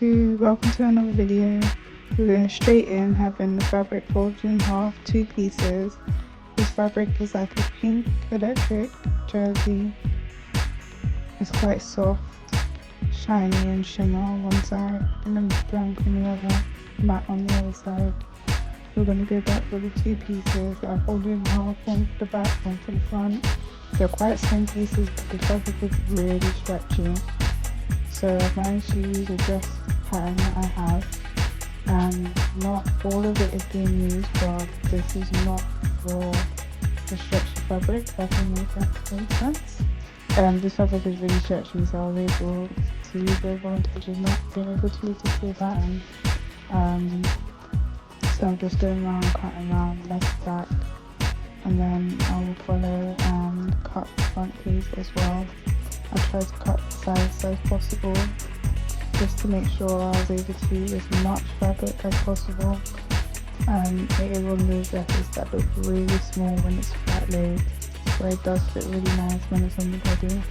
welcome to another video. We're going straight in, having the fabric folded in half, two pieces. This fabric is like a pink electric jersey. It's quite soft, shiny and shimmer on one side, and then blank on the other, matte on the other side. We're going to go back for the two pieces that are folded in half, one for the back, one for the front. They're quite slim pieces, but the fabric is really stretchy. So I've managed to use a dress pattern that I have, and not all of it is being used, but this is not for the stretchy fabric, if that makes sense. This fabric is really stretchy, so I was able to use the advantage of not being able to use the full pattern. So I'm just going around, cutting around left, back, and then I will follow and cut the front piece as well. I try to cut the sides as possible, just to make sure I was able to use as much fabric as possible. It will remove dresses that look really small when it's flat laid, but it does fit really nice when it's on the body.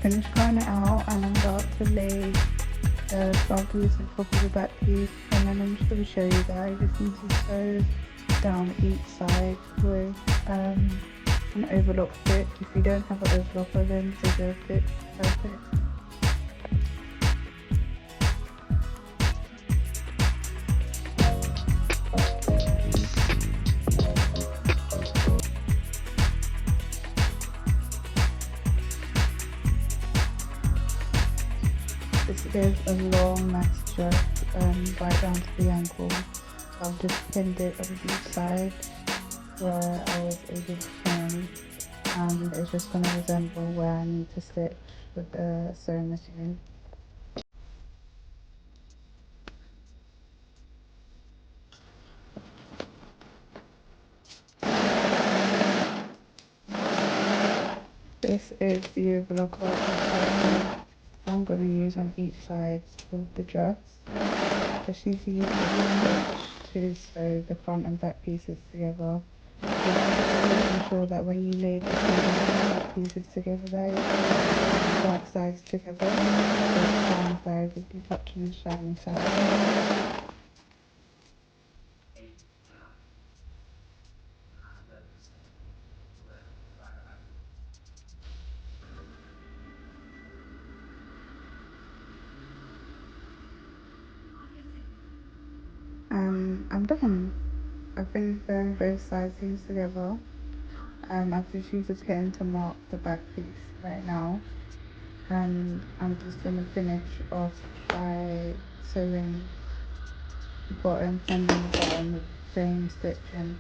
Finished cutting it out, and I'm about to lay the front piece on top of the back piece, and then I'm just going to show you guys. Just need to sew down each side with an overlock fit. If you don't have an overlocker, then scissor fit perfect. This is a long Maxi dress, right down to the ankle. I've just pinned it on each side where I was able to pin, and it's just going to resemble where I need to stitch with the sewing machine. This is the overlock I'm going to use on each side of the dress. Just use the stitch to sew the front and back pieces together. Just making sure that when you lay the back pieces together, they back sides together, so the shiny side will be touching the shiny side. I'm done. I've finished sewing both sides together. I've just used a pin to mark the back piece right now, and I'm just going to finish off by sewing the bottom, sanding the bottom with the same stitching,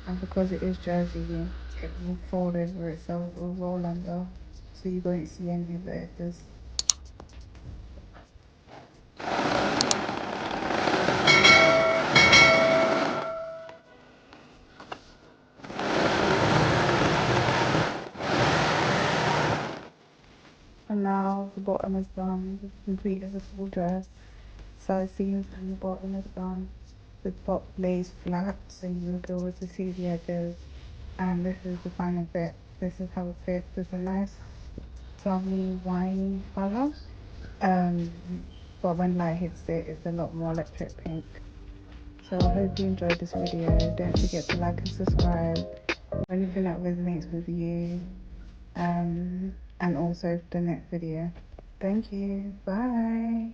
and because it is jersey, it will fold over itself, it will roll under, so you won't see any of the edges. And now the bottom is done, it's complete as a full dress. Side seams and the bottom is done. The top lays flat, so you will be able to see the edges. And this is the final fit. This is how it fits. It's a nice, plummy, wine colour. But when light hits it, it's a lot more electric pink. So I hope you enjoyed this video. Don't forget to like and subscribe. Anything that resonates with you. And also the next video. Thank you. Bye.